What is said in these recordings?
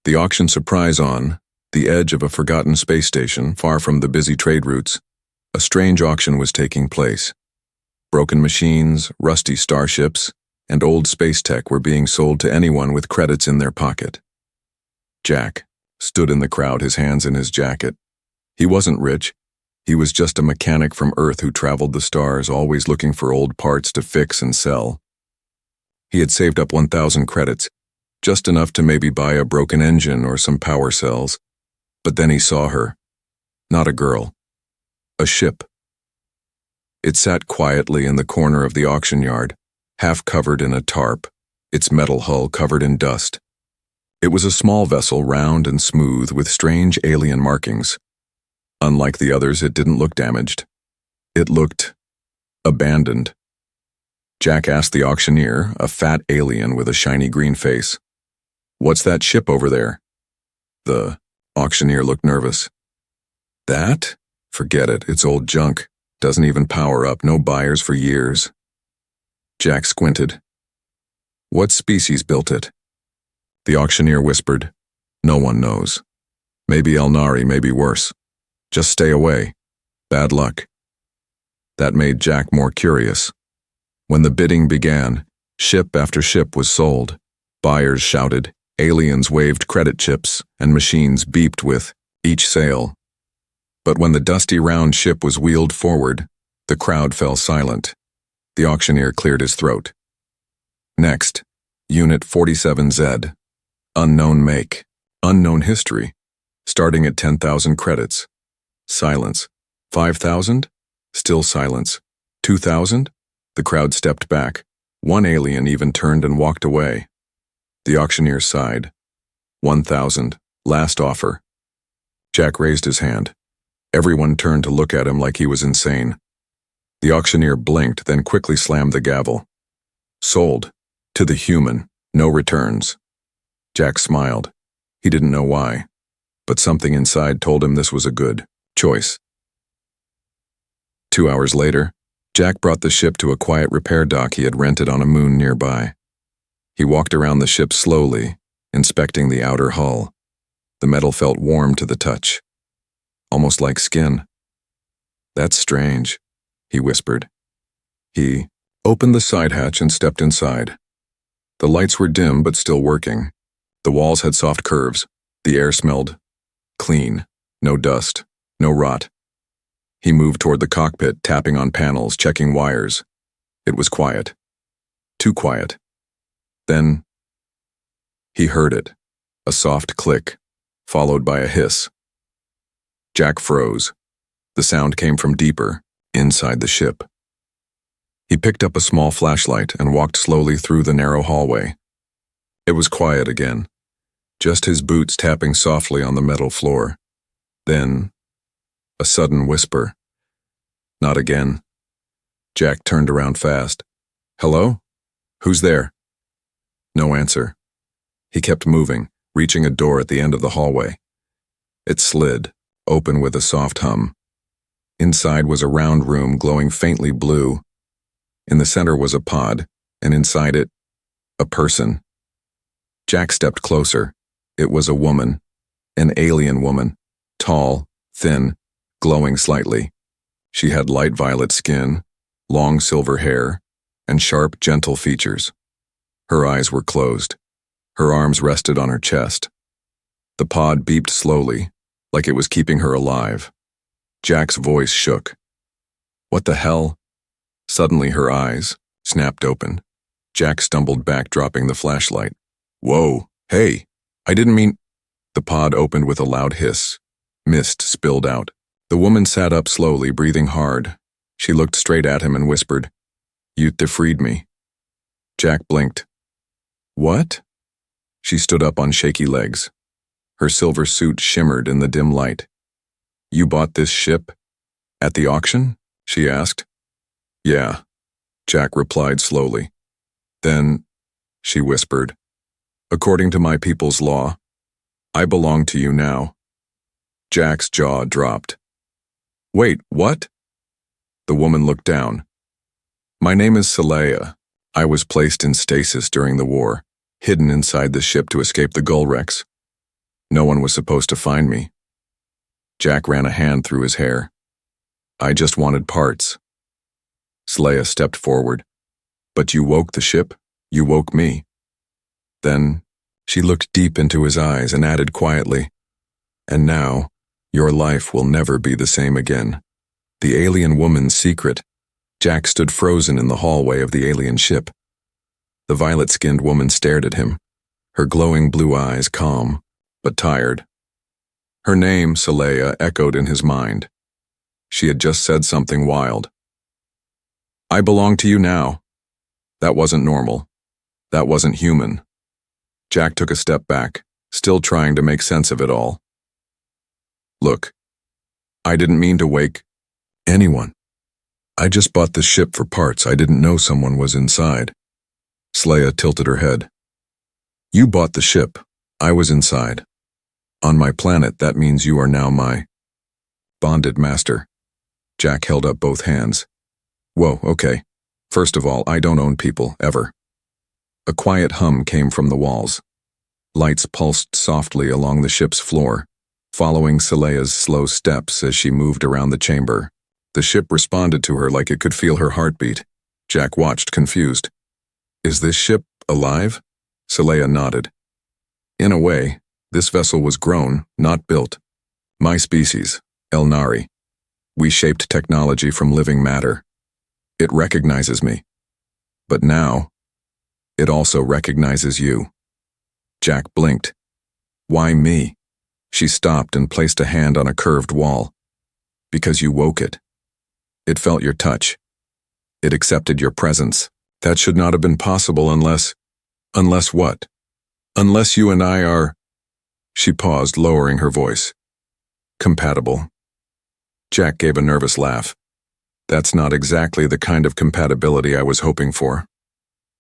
The auction surprise on the edge of a forgotten space station far from the busy trade routes. A strange auction was taking place. Broken machines, rusty starships, and old space tech were being sold to anyone with credits in their pocket. Jack stood in the crowd, his hands in his jacket. He wasn't rich. He was just a mechanic from Earth who traveled the stars, always looking for old parts to fix and sell. He had saved up 1,000 credits, just enough to maybe buy a broken engine or some power cells. But then he saw her. Not a girl. A ship. It sat quietly in the corner of the auction yard, half covered in a tarp, its metal hull covered in dust. It was a small vessel, round and smooth, with strange alien markings. Unlike the others, it didn't look damaged. It looked abandoned. Jack asked the auctioneer, a fat alien with a shiny green face, "What's that ship over there?" The auctioneer looked nervous. "That? Forget it, it's old junk. Doesn't even power up, no buyers for years." Jack squinted. "What species built it?" The auctioneer whispered, "No one knows. Maybe Elnari, maybe worse. Just stay away. Bad luck." That made Jack more curious. When the bidding began, ship after ship was sold. Buyers shouted, aliens waved credit chips, and machines beeped with each sale. But when the dusty round ship was wheeled forward, the crowd fell silent. The auctioneer cleared his throat. "Next, Unit 47Z. Unknown make, unknown history, starting at 10,000 credits." Silence. 5,000? Still silence. 2,000? The crowd stepped back. One alien even turned and walked away. The auctioneer sighed. 1,000. Last offer. Jack raised his hand. Everyone turned to look at him like he was insane. The auctioneer blinked, then quickly slammed the gavel. "Sold. To the human. No returns." Jack smiled. He didn't know why, but something inside told him this was a good choice. 2 hours later, Jack brought the ship to a quiet repair dock he had rented on a moon nearby. He walked around the ship slowly, inspecting the outer hull. The metal felt warm to the touch, almost like skin. "That's strange," he whispered. He opened the side hatch and stepped inside. The lights were dim but still working. The walls had soft curves. The air smelled clean. No dust. No rot. He moved toward the cockpit, tapping on panels, checking wires. It was quiet. Too quiet. Then he heard it. A soft click, followed by a hiss. Jack froze. The sound came from deeper, inside the ship. He picked up a small flashlight and walked slowly through the narrow hallway. It was quiet again, just his boots tapping softly on the metal floor. Then a sudden whisper. "Not again." Jack turned around fast. "Hello? Who's there?" No answer. He kept moving, reaching a door at the end of the hallway. It slid, open with a soft hum. Inside was a round room glowing faintly blue. In the center was a pod, and inside it, a person. Jack stepped closer. It was a woman, an alien woman, tall, thin, glowing slightly. She had light violet skin, long silver hair, and sharp, gentle features. Her eyes were closed. Her arms rested on her chest. The pod beeped slowly, like it was keeping her alive. Jack's voice shook. "What the hell?" Suddenly her eyes snapped open. Jack stumbled back, dropping the flashlight. "Whoa, hey, I didn't mean—" The pod opened with a loud hiss. Mist spilled out. The woman sat up slowly, breathing hard. She looked straight at him and whispered, "You freed me." Jack blinked. "What?" She stood up on shaky legs. Her silver suit shimmered in the dim light. "You bought this ship? At the auction?" she asked. "Yeah," Jack replied slowly. "Then," she whispered, "according to my people's law, I belong to you now." Jack's jaw dropped. "Wait, what?" The woman looked down. "My name is Saleya. I was placed in stasis during the war, hidden inside the ship to escape the gull wrecks. No one was supposed to find me. Jack ran a hand through his hair. I just wanted parts. Saleya stepped forward. But you woke the ship? You woke me. Then, she looked deep into his eyes and added quietly, and now, your life will never be the same again. The alien woman's secret. Jack stood frozen in the hallway of the alien ship. The violet-skinned woman stared at him, her glowing blue eyes calm, but tired. Her name, Saleya, echoed in his mind. She had just said something wild. I belong to you now. That wasn't normal. That wasn't human. Jack took a step back, still trying to make sense of it all. Look, I didn't mean to wake anyone. I just bought the ship for parts. I didn't know someone was inside. Saleya tilted her head. You bought the ship. I was inside. On my planet, that means you are now my bonded master. Jack held up both hands. Whoa, okay. First of all, I don't own people, ever. A quiet hum came from the walls. Lights pulsed softly along the ship's floor, following Saleya's slow steps as she moved around the chamber. The ship responded to her like it could feel her heartbeat. Jack watched, confused. Is this ship alive? Saleya nodded. In a way, this vessel was grown, not built. My species, Elnari. We shaped technology from living matter. It recognizes me. But now, it also recognizes you. Jack blinked. Why me? She stopped and placed a hand on a curved wall. Because you woke it. It felt your touch. It accepted your presence. That should not have been possible unless what? Unless you and I are... She paused, lowering her voice. Compatible. Jack gave a nervous laugh. That's not exactly the kind of compatibility I was hoping for.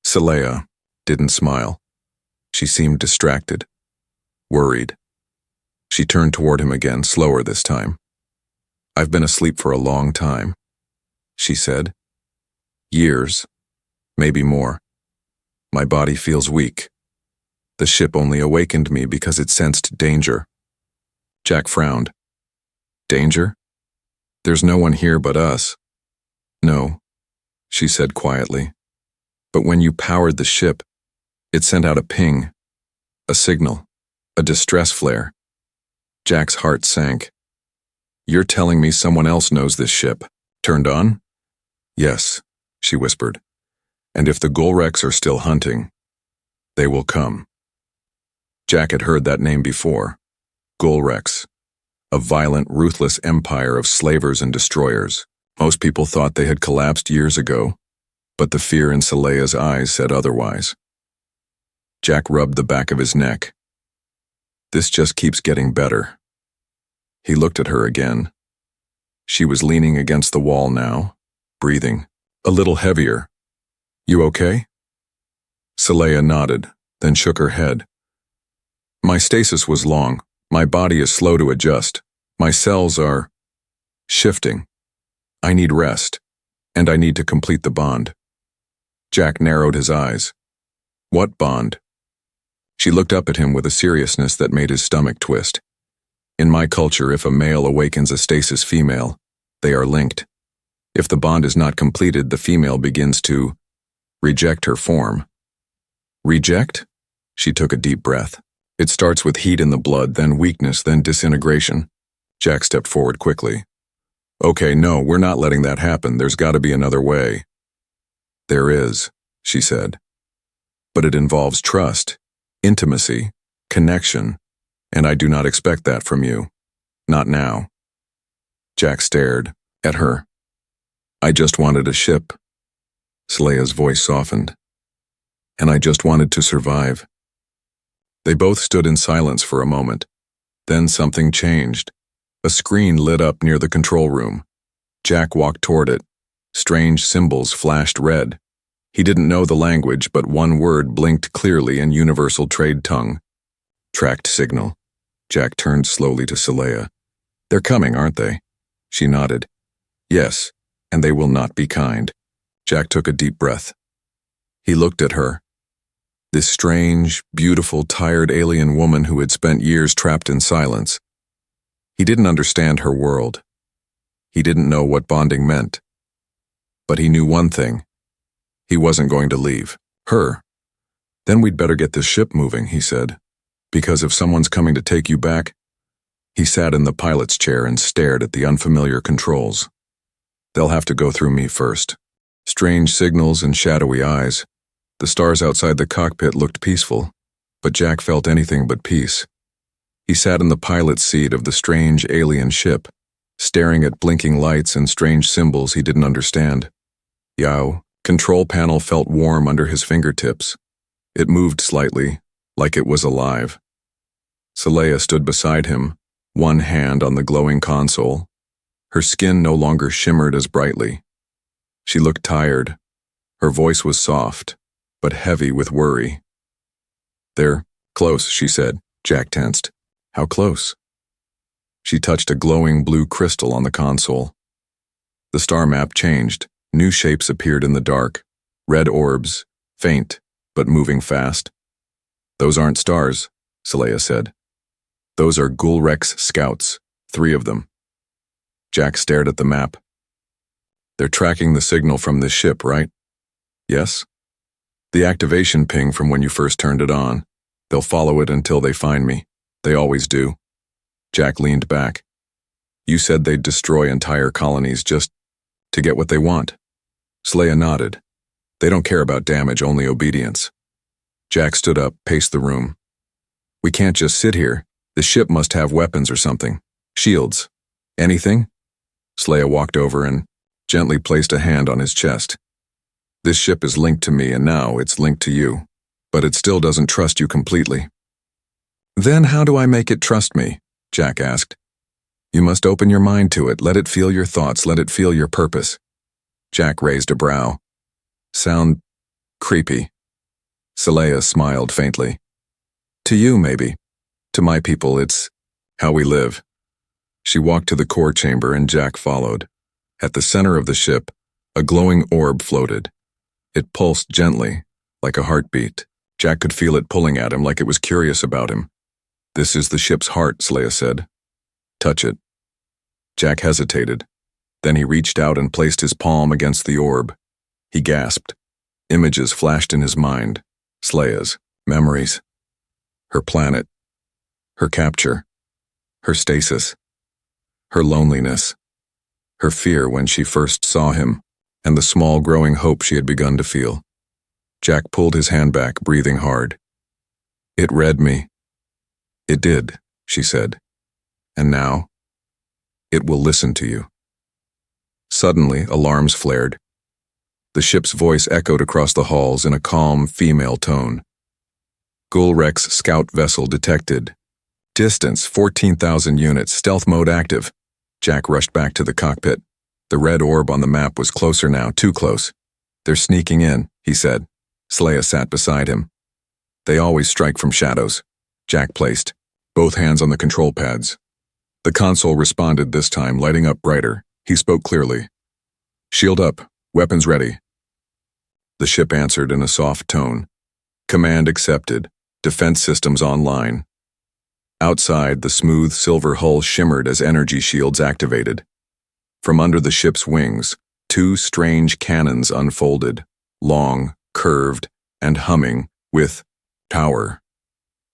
Saleya didn't smile. She seemed distracted, worried. She turned toward him again, slower this time. I've been asleep for a long time, she said. Years, maybe more. My body feels weak. The ship only awakened me because it sensed danger. Jack frowned. Danger? There's no one here but us. No, she said quietly. But when you powered the ship, it sent out a ping, a signal, a distress flare. Jack's heart sank. You're telling me someone else knows this ship? Turned on? Yes, she whispered. And if the Golrex are still hunting, they will come. Jack had heard that name before. Golrex, a violent, ruthless empire of slavers and destroyers. Most people thought they had collapsed years ago, but the fear in Saleya's eyes said otherwise. Jack rubbed the back of his neck. This just keeps getting better. He looked at her again. She was leaning against the wall now, breathing, a little heavier. You okay? Saleya nodded, then shook her head. My stasis was long. My body is slow to adjust. My cells are shifting. I need rest, and I need to complete the bond. Jack narrowed his eyes. What bond? She looked up at him with a seriousness that made his stomach twist. In my culture, if a male awakens a stasis female, they are linked. If the bond is not completed, the female begins to reject her form. Reject? She took a deep breath. It starts with heat in the blood, then weakness, then disintegration. Jack stepped forward quickly. Okay, no, we're not letting that happen. There's got to be another way. There is, she said. But it involves trust, intimacy, connection, and I do not expect that from you. Not now. Jack stared at her. I just wanted a ship. Saleya's voice softened. And I just wanted to survive. They both stood in silence for a moment. Then something changed. A screen lit up near the control room. Jack walked toward it. Strange symbols flashed red. He didn't know the language, but one word blinked clearly in universal trade tongue. Tracked signal. Jack turned slowly to Saleya. They're coming, aren't they? She nodded. Yes, and they will not be kind. Jack took a deep breath. He looked at her. This strange, beautiful, tired alien woman who had spent years trapped in silence. He didn't understand her world. He didn't know what bonding meant. But he knew one thing. He wasn't going to leave her. Then we'd better get this ship moving, he said. Because if someone's coming to take you back. He sat in the pilot's chair and stared at the unfamiliar controls. They'll have to go through me first. Strange signals and shadowy eyes. The stars outside the cockpit looked peaceful, but Jack felt anything but peace. He sat in the pilot's seat of the strange alien ship, staring at blinking lights and strange symbols he didn't understand. Yow, control panel felt warm under his fingertips. It moved slightly, like it was alive. Saleya stood beside him, one hand on the glowing console. Her skin no longer shimmered as brightly. She looked tired. Her voice was soft, but heavy with worry. "They're close," she said. Jack tensed. "How close?" She touched a glowing blue crystal on the console. The star map changed. New shapes appeared in the dark. Red orbs, faint, but moving fast. "Those aren't stars," Saleya said. "Those are Gulrek's scouts, 3 of them." Jack stared at the map. "They're tracking the signal from this ship, right?" "Yes." "The activation ping from when you first turned it on. They'll follow it until they find me. They always do." Jack leaned back. "You said they'd destroy entire colonies just to get what they want." Saleya nodded. "They don't care about damage, only obedience." Jack stood up, paced the room. "We can't just sit here. The ship must have weapons or something. Shields. Anything?" Saleya walked over and gently placed a hand on his chest. "This ship is linked to me and now it's linked to you, but it still doesn't trust you completely." "Then how do I make it trust me?" Jack asked. "You must open your mind to it, let it feel your thoughts, let it feel your purpose." Jack raised a brow. "Sound creepy." Saleya smiled faintly. "To you, maybe. To my people, it's how we live." She walked to the core chamber and Jack followed. At the center of the ship, a glowing orb floated. It pulsed gently, like a heartbeat. Jack could feel it pulling at him like it was curious about him. "This is the ship's heart," Saleya said. "Touch it." Jack hesitated. Then he reached out and placed his palm against the orb. He gasped. Images flashed in his mind. Saleya's memories. Her planet. Her capture. Her stasis. Her loneliness. Her fear when she first saw him, and the small growing hope she had begun to feel. Jack pulled his hand back, breathing hard. "It read me." "It did," she said. "And now, it will listen to you." Suddenly, alarms flared. The ship's voice echoed across the halls in a calm, female tone. "Gulrek's scout vessel detected. Distance 14,000 units, stealth mode active." Jack rushed back to the cockpit. The red orb on the map was closer now, too close. "They're sneaking in," he said. Saleya sat beside him. "They always strike from shadows." Jack placed both hands on the control pads. The console responded this time, lighting up brighter. He spoke clearly. "Shield up. Weapons ready." The ship answered in a soft tone. "Command accepted. Defense systems online." Outside, the smooth silver hull shimmered as energy shields activated. From under the ship's wings, 2 strange cannons unfolded, long, curved, and humming with power.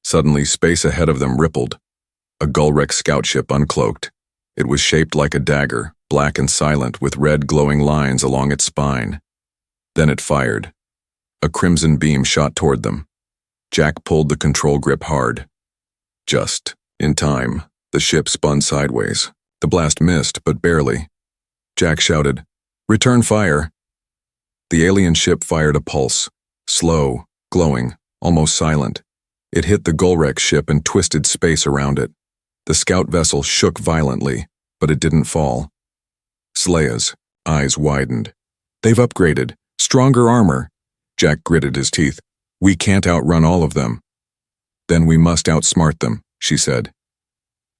Suddenly, space ahead of them rippled. A Gulrek scout ship uncloaked. It was shaped like a dagger, black and silent, with red glowing lines along its spine. Then it fired. A crimson beam shot toward them. Jack pulled the control grip hard. Just in time, the ship spun sideways. The blast missed, but barely. Jack shouted, "Return fire!" The alien ship fired a pulse, slow, glowing, almost silent. It hit the Gulrek ship and twisted space around it. The scout vessel shook violently, but it didn't fall. Saleya's eyes widened. "They've upgraded. Stronger armor." Jack gritted his teeth. "We can't outrun all of them." "Then we must outsmart them," she said.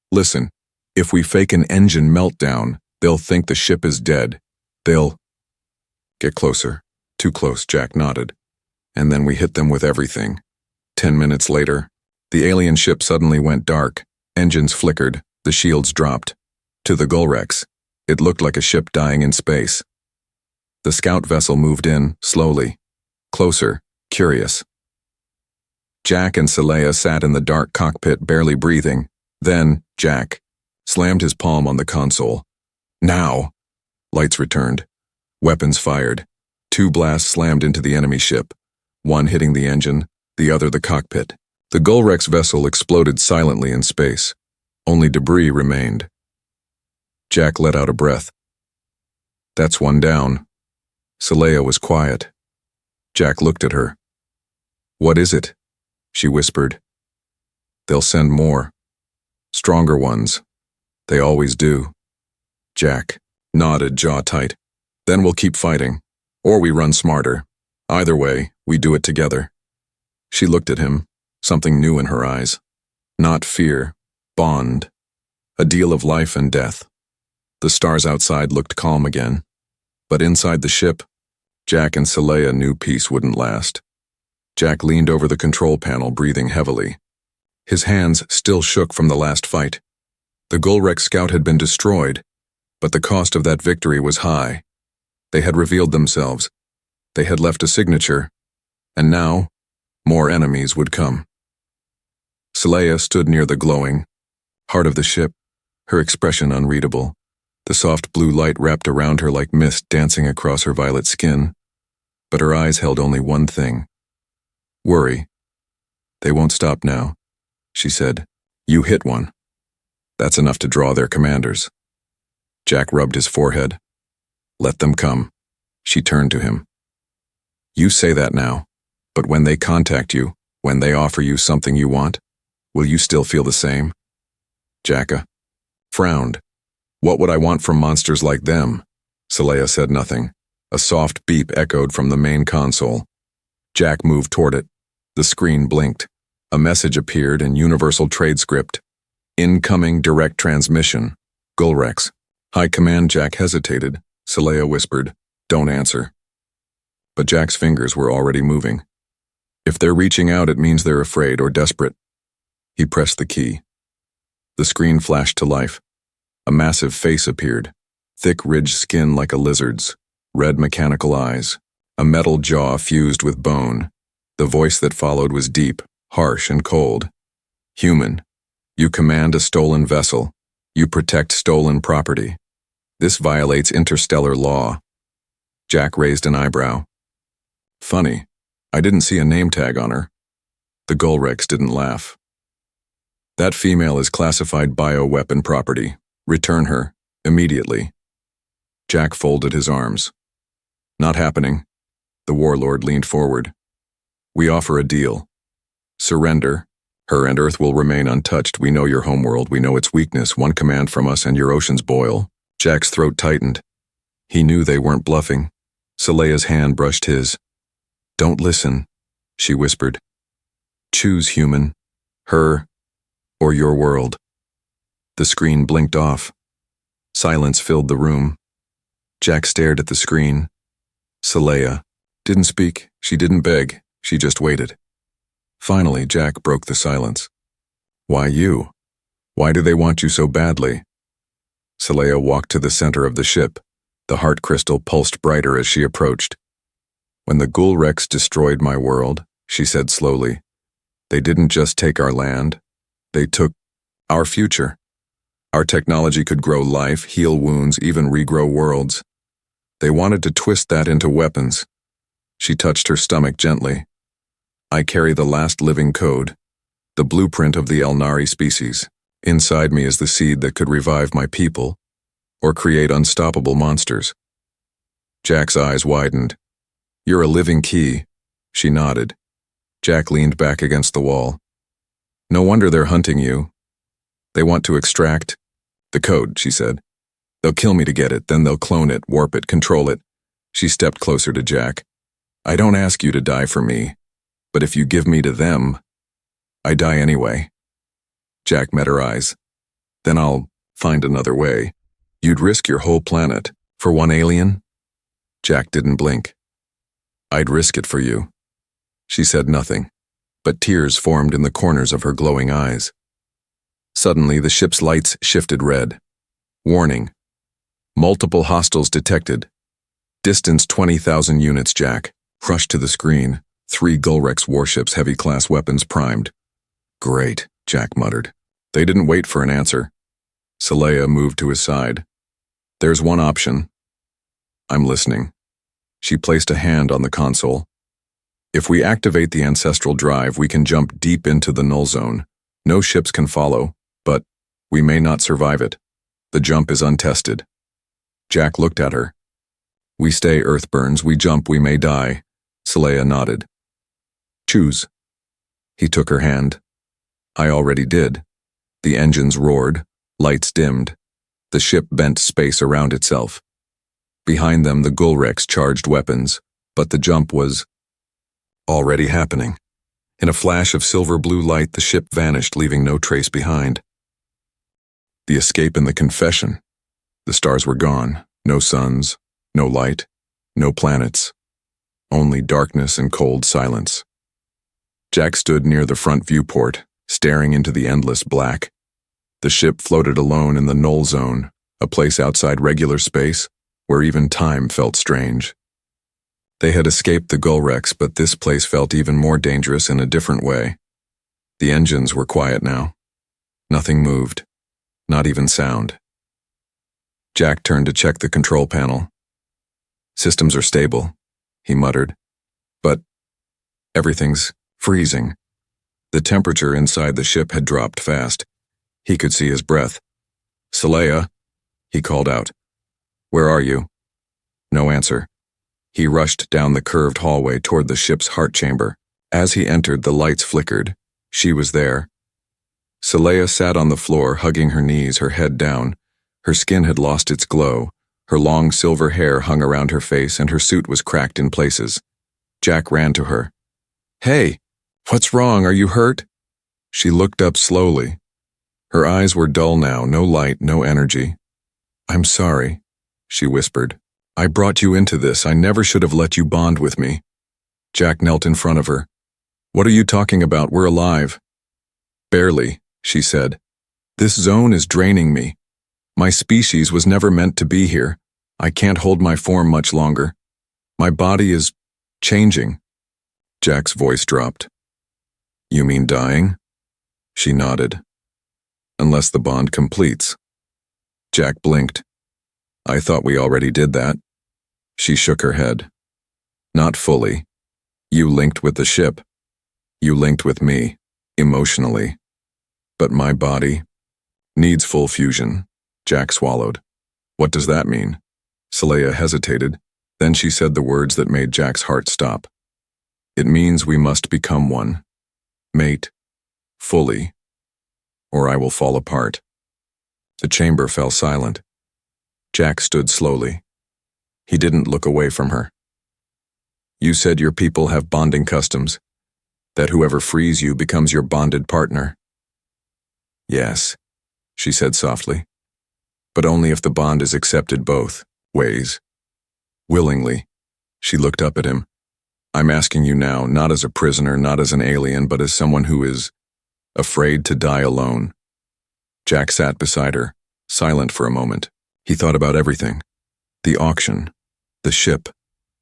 "Listen, if we fake an engine meltdown, they'll think the ship is dead. They'll—" "Get closer." "Too close," Jack nodded. "And then we hit them with everything. 10 minutes later, the alien ship suddenly went dark, engines flickered, the shields dropped. To the Gulrex, it looked like a ship dying in space. The scout vessel moved in, slowly. Closer, curious. Jack and Saleya sat in the dark cockpit, barely breathing. Then, Jack slammed his palm on the console. Now! Lights returned. Weapons fired. 2 blasts slammed into the enemy ship, one hitting the engine, the other the cockpit. The Gulrex vessel exploded silently in space. Only debris remained. Jack let out a breath. That's one down. Saleya was quiet. Jack looked at her. What is it? She whispered. They'll send more. Stronger ones. They always do. Jack nodded, jaw tight. Then we'll keep fighting. Or we run smarter. Either way, we do it together. She looked at him, something new in her eyes. Not fear, bond. A deal of life and death. The stars outside looked calm again. But inside the ship, Jack and Saleya knew peace wouldn't last. Jack leaned over the control panel, breathing heavily. His hands still shook from the last fight. The Gulrex scout had been destroyed, but the cost of that victory was high. They had revealed themselves. They had left a signature. And now, more enemies would come. Saleya stood near the glowing heart of the ship, her expression unreadable. The soft blue light wrapped around her like mist dancing across her violet skin. But her eyes held only one thing. Worry. They won't stop now, she said. You hit one. That's enough to draw their commanders. Jack rubbed his forehead. Let them come. She turned to him. You say that now, but when they contact you, when they offer you something you want, will you still feel the same? Jacka frowned. What would I want from monsters like them? Saleya said nothing. A soft beep echoed from the main console. Jack moved toward it. The screen blinked. A message appeared in Universal Trade Script. Incoming direct transmission. Gulrex. High Command. Jack hesitated. Saleya whispered, Don't answer. But Jack's fingers were already moving. If they're reaching out, it means they're afraid or desperate. He pressed the key. The screen flashed to life. A massive face appeared. Thick ridged skin like a lizard's. Red mechanical eyes. A metal jaw fused with bone. The voice that followed was deep, harsh, and cold. Human. You command a stolen vessel. You protect stolen property. This violates interstellar law. Jack raised an eyebrow. Funny. I didn't see a name tag on her. The Gulrex didn't laugh. That female is classified bioweapon property. Return her, immediately. Jack folded his arms. Not happening. The warlord leaned forward. We offer a deal. Surrender. Her and Earth will remain untouched. We know your homeworld. We know its weakness. One command from us and your oceans boil. Jack's throat tightened. He knew they weren't bluffing. Saleya's hand brushed his. Don't listen, she whispered. Choose, human. Her or your world. The screen blinked off. Silence filled the room. Jack stared at the screen. Saleya didn't speak. She didn't beg. She just waited. Finally, Jack broke the silence. Why you? Why do they want you so badly? Saleya walked to the center of the ship. The heart crystal pulsed brighter as she approached. When the Gulrex destroyed my world, she said slowly, they didn't just take our land. They took our future. Our technology could grow life, heal wounds, even regrow worlds. They wanted to twist that into weapons. She touched her stomach gently. I carry the last living code, the blueprint of the Elnari species. Inside me is the seed that could revive my people, or create unstoppable monsters. Jack's eyes widened. You're a living key. She nodded. Jack leaned back against the wall. No wonder they're hunting you. They want to extract the code, she said. They'll kill me to get it, then they'll clone it, warp it, control it. She stepped closer to Jack. I don't ask you to die for me, but if you give me to them, I die anyway. Jack met her eyes. Then I'll find another way. You'd risk your whole planet for one alien? Jack didn't blink. I'd risk it for you. She said nothing, but tears formed in the corners of her glowing eyes. Suddenly, the ship's lights shifted red. Warning. Multiple hostiles detected. Distance 20,000 units, Jack. Rushed to the screen. 3 Gulrex warships, heavy-class weapons primed. Great, Jack muttered. They didn't wait for an answer. Saleya moved to his side. There's one option. I'm listening. She placed a hand on the console. If we activate the ancestral drive, we can jump deep into the null zone. No ships can follow, but we may not survive it. The jump is untested. Jack looked at her. We stay, Earthburns. We jump, we may die. Saleya nodded. Choose. He took her hand. I already did. The engines roared, lights dimmed. The ship bent space around itself. Behind them, the Gulrex charged weapons, but the jump was already happening. In a flash of silver-blue light, the ship vanished, leaving no trace behind. The escape and the confession. The stars were gone. No suns, no light, no planets. Only darkness and cold silence. Jack stood near the front viewport, staring into the endless black. The ship floated alone in the null zone, a place outside regular space, where even time felt strange. They had escaped the Gulrex, but this place felt even more dangerous in a different way. The engines were quiet now. Nothing moved, not even sound. Jack turned to check the control panel. Systems are stable, he muttered. But everything's freezing. The temperature inside the ship had dropped fast. He could see his breath. Saleya, he called out. Where are you? No answer. He rushed down the curved hallway toward the ship's heart chamber. As he entered, the lights flickered. She was there. Saleya sat on the floor, hugging her knees, her head down. Her skin had lost its glow. Her long silver hair hung around her face, and her suit was cracked in places. Jack ran to her. Hey, what's wrong? Are you hurt? She looked up slowly. Her eyes were dull now, no light, no energy. I'm sorry, she whispered. I brought you into this. I never should have let you bond with me. Jack knelt in front of her. What are you talking about? We're alive. Barely, she said. This zone is draining me. My species was never meant to be here. I can't hold my form much longer. My body is changing. Jack's voice dropped. You mean dying? She nodded. Unless the bond completes. Jack blinked. I thought we already did that. She shook her head. Not fully. You linked with the ship. You linked with me, emotionally. But my body needs full fusion. Jack swallowed. What does that mean? Saleya hesitated. Then she said the words that made Jack's heart stop. It means we must become one. Mate. Fully. Or I will fall apart. The chamber fell silent. Jack stood slowly. He didn't look away from her. You said your people have bonding customs, that whoever frees you becomes your bonded partner. Yes, she said softly, but only if the bond is accepted both ways. Willingly, she looked up at him. I'm asking you now, not as a prisoner, not as an alien, but as someone who is afraid to die alone. Jack sat beside her, silent for a moment. He thought about everything. The auction, the ship,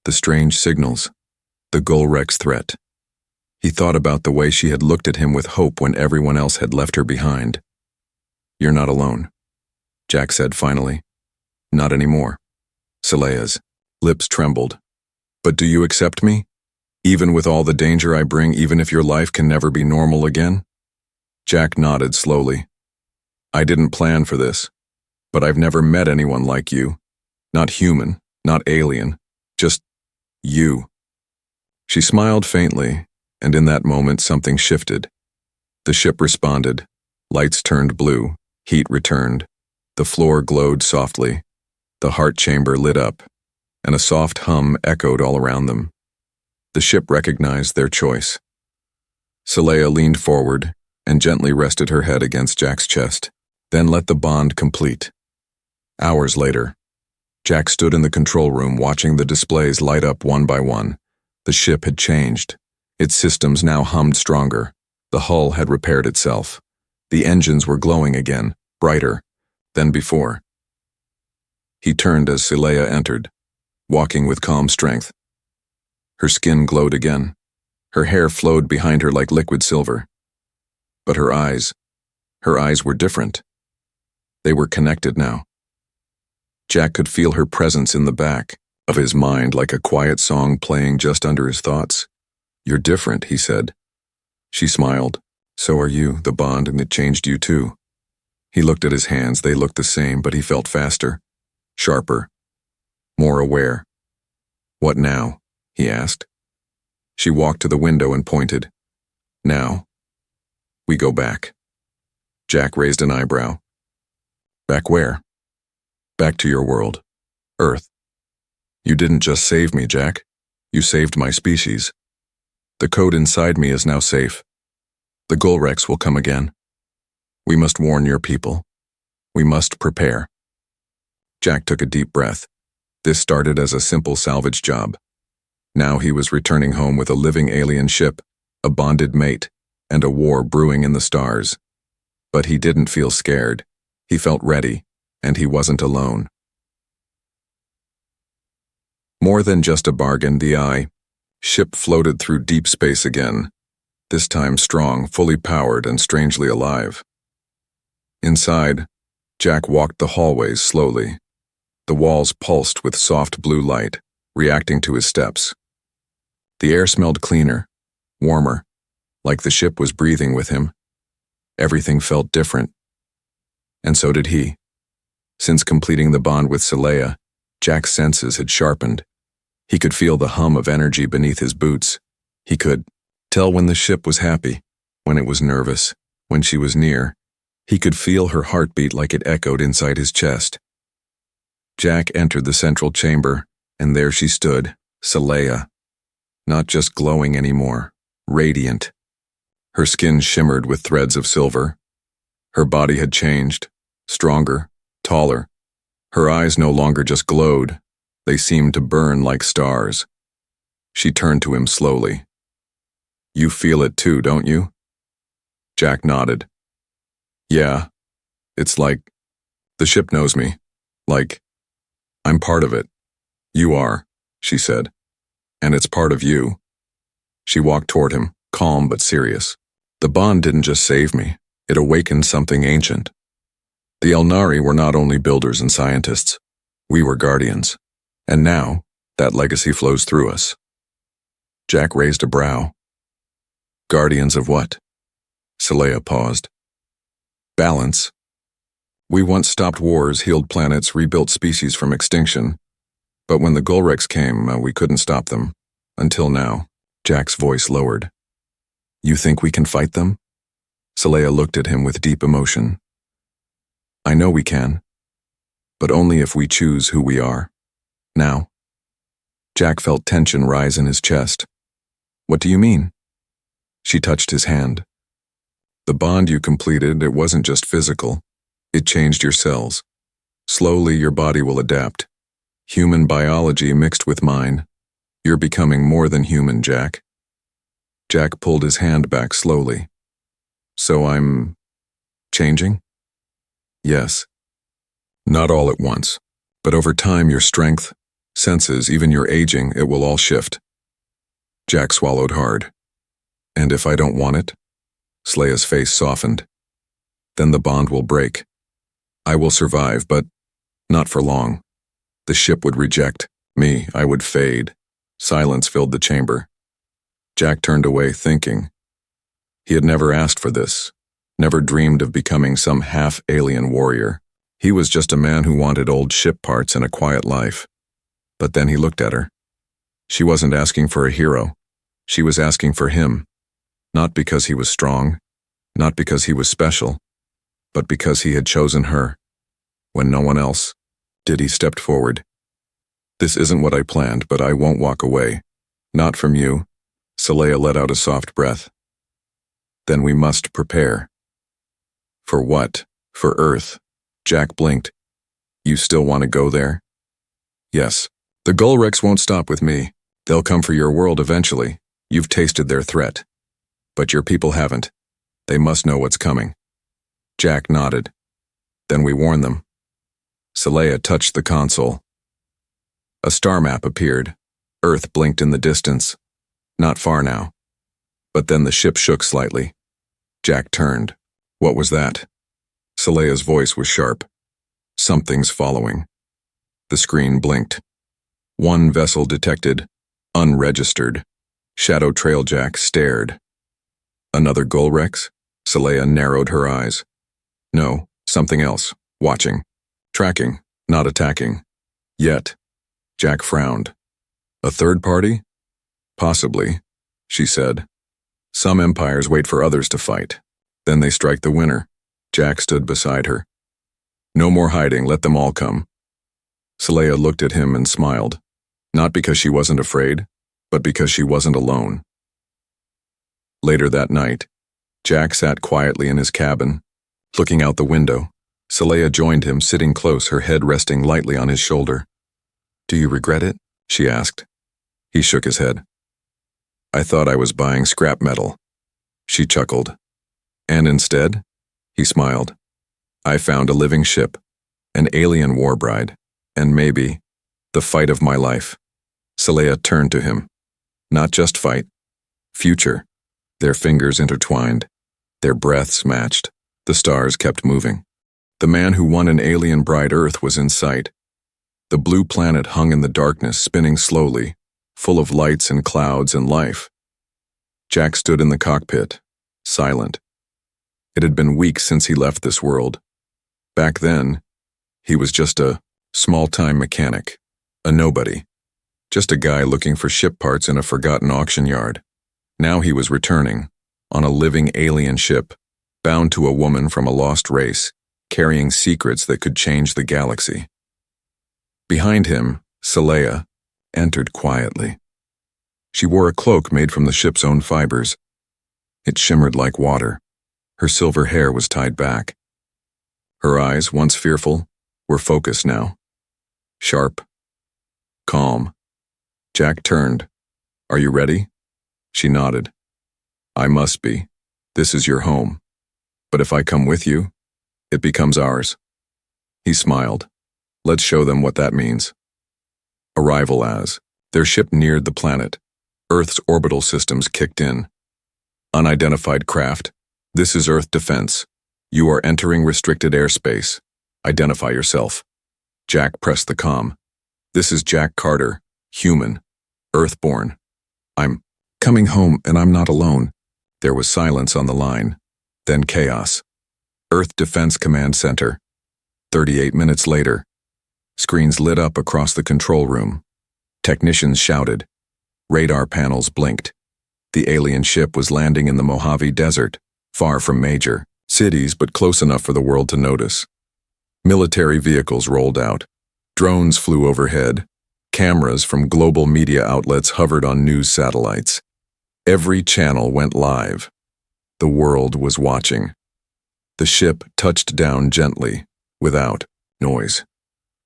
the strange signals, the Gulrex threat. He thought about the way she had looked at him with hope when everyone else had left her behind. You're not alone, Jack said finally. Not anymore. Saleya's lips trembled. But do you accept me? Even with all the danger I bring, even if your life can never be normal again? Jack nodded slowly. I didn't plan for this, but I've never met anyone like you. Not human, not alien, just you. She smiled faintly, and in that moment something shifted. The ship responded. Lights turned blue, heat returned. The floor glowed softly. The heart chamber lit up, and a soft hum echoed all around them. The ship recognized their choice. Saleya leaned forward and gently rested her head against Jack's chest, then let the bond complete. Hours later, Jack stood in the control room watching the displays light up one by one. The ship had changed. Its systems now hummed stronger. The hull had repaired itself. The engines were glowing again, brighter than before. He turned as Saleya entered, walking with calm strength. Her skin glowed again. Her hair flowed behind her like liquid silver. But her eyes were different. They were connected now. Jack could feel her presence in the back of his mind like a quiet song playing just under his thoughts. "You're different," he said. She smiled. "So are you, the bond, and it changed you too." He looked at his hands. They looked the same, but he felt faster, sharper, more aware. "What now?" he asked. She walked to the window and pointed. "Now, we go back." Jack raised an eyebrow. "Back where?" "Back to your world, Earth. You didn't just save me, Jack. You saved my species. The code inside me is now safe. The Golrex will come again. We must warn your people. We must prepare." Jack took a deep breath. This started as a simple salvage job. Now he was returning home with a living alien ship, a bonded mate, and a war brewing in the stars. But he didn't feel scared. He felt ready, and he wasn't alone. More than just a bargain, the ship floated through deep space again, this time strong, fully powered, and strangely alive. Inside, Jack walked the hallways slowly. The walls pulsed with soft blue light, reacting to his steps. The air smelled cleaner, warmer, like the ship was breathing with him. Everything felt different. And so did he. Since completing the bond with Saleya, Jack's senses had sharpened. He could feel the hum of energy beneath his boots. He could tell when the ship was happy, when it was nervous, when she was near. He could feel her heartbeat like it echoed inside his chest. Jack entered the central chamber, and there she stood, Saleya. Not just glowing anymore, radiant. Her skin shimmered with threads of silver. Her body had changed, stronger, taller. Her eyes no longer just glowed. They seemed to burn like stars. She turned to him slowly. "You feel it too, don't you?" Jack nodded. "Yeah, it's like the ship knows me. Like, I'm part of it. You are," she said. "And it's part of you." She walked toward him, calm but serious. "The bond didn't just save me. It awakened something ancient. The Elnari were not only builders and scientists. We were guardians. And now, that legacy flows through us." Jack raised a brow. "Guardians of what?" Saleya paused. "Balance. We once stopped wars, healed planets, rebuilt species from extinction. But when the Golrex came, we couldn't stop them. Until now." Jack's voice lowered. "You think we can fight them?" Saleya looked at him with deep emotion. "I know we can. But only if we choose who we are. Now." Jack felt tension rise in his chest. "What do you mean?" She touched his hand. "The bond you completed, it wasn't just physical. It changed your cells. Slowly your body will adapt. Human biology mixed with mine. You're becoming more than human, Jack." Jack pulled his hand back slowly. "So I'm changing?" "Yes. Not all at once, but over time your strength, senses, even your aging, it will all shift." Jack swallowed hard. "And if I don't want it?" Saleya's face softened. "Then the bond will break. I will survive, but not for long. The ship would reject me. I would fade." Silence filled the chamber. Jack turned away, thinking. He had never asked for this, never dreamed of becoming some half-alien warrior. He was just a man who wanted old ship parts and a quiet life. But then he looked at her. She wasn't asking for a hero. She was asking for him. Not because he was strong, not because he was special, but because he had chosen her. When no one else did, he stepped forward. "This isn't what I planned, but I won't walk away. Not from you." Saleya let out a soft breath. "Then we must prepare." "For what?" "For Earth." Jack blinked. "You still want to go there?" "Yes. The Golrex won't stop with me. They'll come for your world eventually. You've tasted their threat. But your people haven't. They must know what's coming. Jack nodded. Then we warn them. Saleya touched the console. A star map appeared. Earth blinked in the distance. Not far now. But then the ship shook slightly. Jack turned. What was that? Saleya's voice was sharp. Something's following. The screen blinked. One vessel detected. Unregistered. Shadow Trail Jack stared. Another Gulrex? Saleya narrowed her eyes. No, something else. Watching. Tracking, not attacking. Yet. Jack frowned. A third party? Possibly, she said. Some empires wait for others to fight. Then they strike the winner. Jack stood beside her. No more hiding, let them all come. Saleya looked at him and smiled. Not because she wasn't afraid, but because she wasn't alone. Later that night, Jack sat quietly in his cabin, looking out the window. Saleya joined him, sitting close, her head resting lightly on his shoulder. Do you regret it? She asked. He shook his head. I thought I was buying scrap metal. She chuckled. And instead? He smiled. I found a living ship, an alien war bride, and maybe the fight of my life. Saleya turned to him. Not just fight. Future. Their fingers intertwined. Their breaths matched. The stars kept moving. The man who won an alien bride Earth was in sight. The blue planet hung in the darkness, spinning slowly, full of lights and clouds and life. Jack stood in the cockpit, silent. It had been weeks since he left this world. Back then, he was just a small-time mechanic, a nobody, just a guy looking for ship parts in a forgotten auction yard. Now he was returning, on a living alien ship, bound to a woman from a lost race, carrying secrets that could change the galaxy. Behind him, Saleya entered quietly. She wore a cloak made from the ship's own fibers. It shimmered like water. Her silver hair was tied back. Her eyes, once fearful, were focused now. Sharp. Calm. Jack turned. Are you ready? She nodded. I must be. This is your home. But if I come with you, it becomes ours. He smiled. Let's show them what that means. Arrival as. Their ship neared the planet. Earth's orbital systems kicked in. Unidentified craft. This is Earth defense. You are entering restricted airspace. Identify yourself. Jack pressed the comm. This is Jack Carter, human, Earthborn. I'm coming home and I'm not alone. There was silence on the line. Then chaos. Earth Defense Command Center. 38 minutes later. Screens lit up across the control room. Technicians shouted. Radar panels blinked. The alien ship was landing in the Mojave Desert, far from major cities but close enough for the world to notice. Military vehicles rolled out. Drones flew overhead. Cameras from global media outlets hovered on news satellites. Every channel went live. The world was watching. The ship touched down gently, without noise.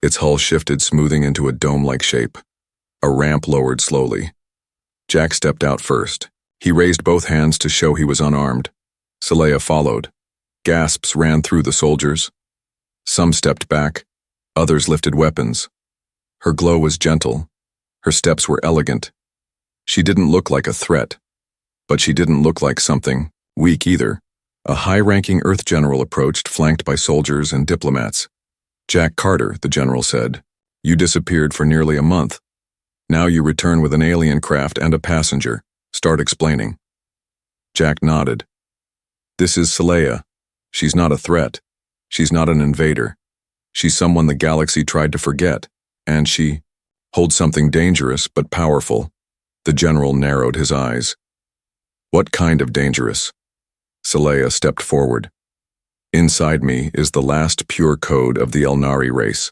Its hull shifted, smoothing into a dome-like shape. A ramp lowered slowly. Jack stepped out first. He raised both hands to show he was unarmed. Saleya followed. Gasps ran through the soldiers. Some stepped back. Others lifted weapons. Her glow was gentle. Her steps were elegant. She didn't look like a threat. But she didn't look like something weak either. A high-ranking Earth general approached, flanked by soldiers and diplomats. Jack Carter, the general said, you disappeared for nearly a month. Now you return with an alien craft and a passenger. Start explaining. Jack nodded. This is Saleya. She's not a threat. She's not an invader. She's someone the galaxy tried to forget. And she holds something dangerous but powerful. The general narrowed his eyes. What kind of dangerous? Saleya stepped forward. Inside me is the last pure code of the Elnari race,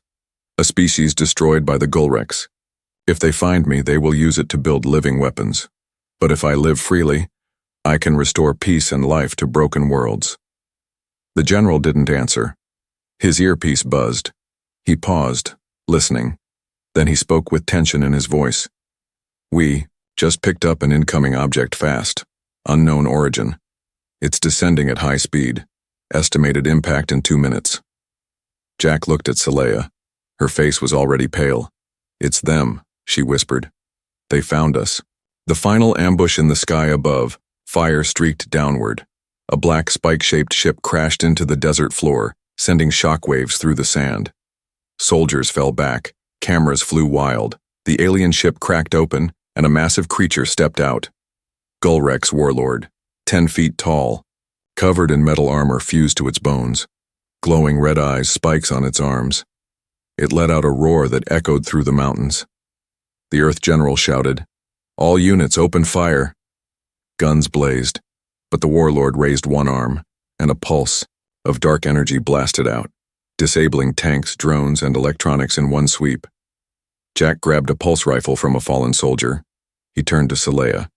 a species destroyed by the Gulrex. If they find me, they will use it to build living weapons. But if I live freely, I can restore peace and life to broken worlds. The general didn't answer. His earpiece buzzed. He paused, listening. Then he spoke with tension in his voice. We, Just picked up an incoming object fast. Unknown origin. It's descending at high speed. Estimated impact in 2 minutes. Jack looked at Saleya. Her face was already pale. It's them, she whispered. They found us. The final ambush in the sky above, fire streaked downward. A black spike-shaped ship crashed into the desert floor, sending shockwaves through the sand. Soldiers fell back, cameras flew wild. The alien ship cracked open, and a massive creature stepped out. Galactic warlord, 10 feet tall, covered in metal armor fused to its bones. Glowing red eyes, spikes on its arms. It let out a roar that echoed through the mountains. The Earth General shouted, "All units open fire." Guns blazed, but the warlord raised one arm, and a pulse of dark energy blasted out, disabling tanks, drones, and electronics in one sweep. Jack grabbed a pulse rifle from a fallen soldier. He turned to Saleya.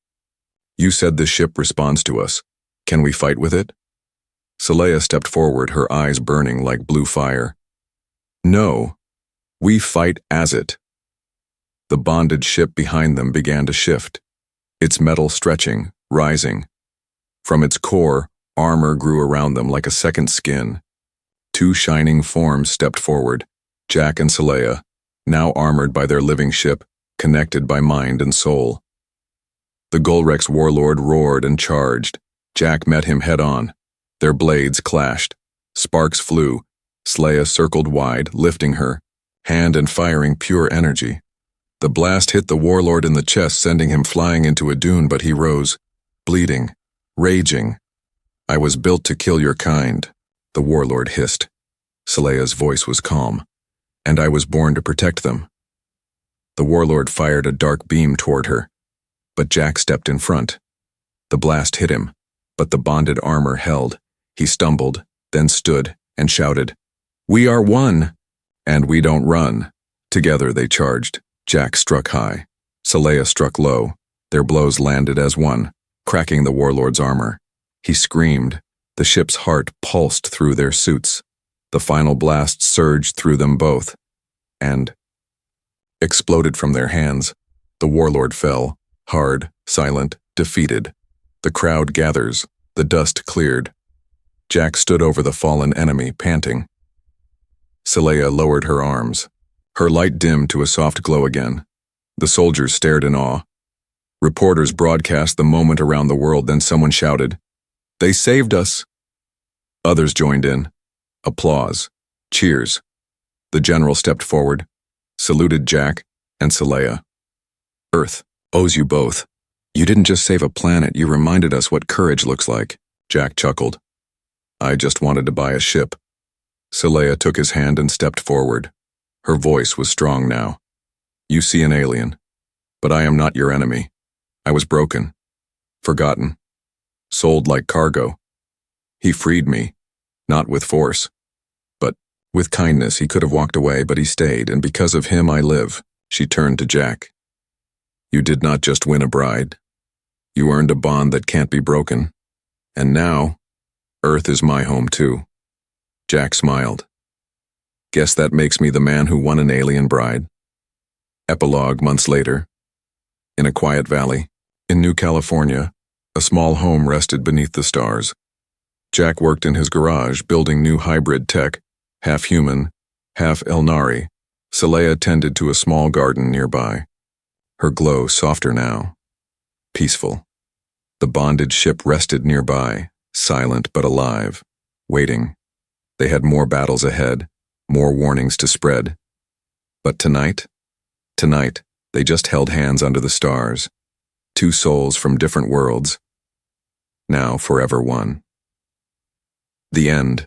"You said this ship responds to us. Can we fight with it?" Saleya stepped forward, her eyes burning like blue fire. "No, we fight as it." The bonded ship behind them began to shift, its metal stretching, rising. From its core, armor grew around them like a second skin. 2 shining forms stepped forward, Jack and Saleya, now armored by their living ship, connected by mind and soul. The Galactic warlord roared and charged. Jack met him head-on. Their blades clashed. Sparks flew. Saleya circled wide, lifting her, hand and firing pure energy. The blast hit the warlord in the chest, sending him flying into a dune, but he rose, bleeding, raging. "I was built to kill your kind," the warlord hissed. Saleya's voice was calm. "And I was born to protect them." The warlord fired a dark beam toward her, but Jack stepped in front. The blast hit him, but the bonded armor held. He stumbled, then stood, and shouted, "We are one, and we don't run." Together they charged. Jack struck high. Saleya struck low. Their blows landed as one, cracking the warlord's armor. He screamed. The ship's heart pulsed through their suits. The final blast surged through them both, and exploded from their hands. The warlord fell, hard, silent, defeated. The crowd gathers. The dust cleared. Jack stood over the fallen enemy, panting. Saleya lowered her arms. Her light dimmed to a soft glow again. The soldiers stared in awe. Reporters broadcast the moment around the world, then someone shouted, "They saved us!" Others joined in. Applause. Cheers. The general stepped forward, saluted Jack and Saleya. "Earth owes you both. You didn't just save a planet, you reminded us what courage looks like," Jack chuckled. "I just wanted to buy a ship." Saleya took his hand and stepped forward. Her voice was strong now. "You see an alien, but I am not your enemy. I was broken, forgotten, sold like cargo. He freed me, not with force, but with kindness. He could have walked away, but he stayed, and because of him I live." She turned to Jack. "You did not just win a bride. You earned a bond that can't be broken. And now, Earth is my home too." Jack smiled. "Guess that makes me the man who won an alien bride." Epilogue months later. In a quiet valley, in New California, a small home rested beneath the stars. Jack worked in his garage, building new hybrid tech, half human, half Elnari. Saleya tended to a small garden nearby. Her glow softer now, peaceful. The bonded ship rested nearby, silent but alive, waiting. They had more battles ahead, more warnings to spread. But tonight, they just held hands under the stars. 2 souls from different worlds, now forever one. The end.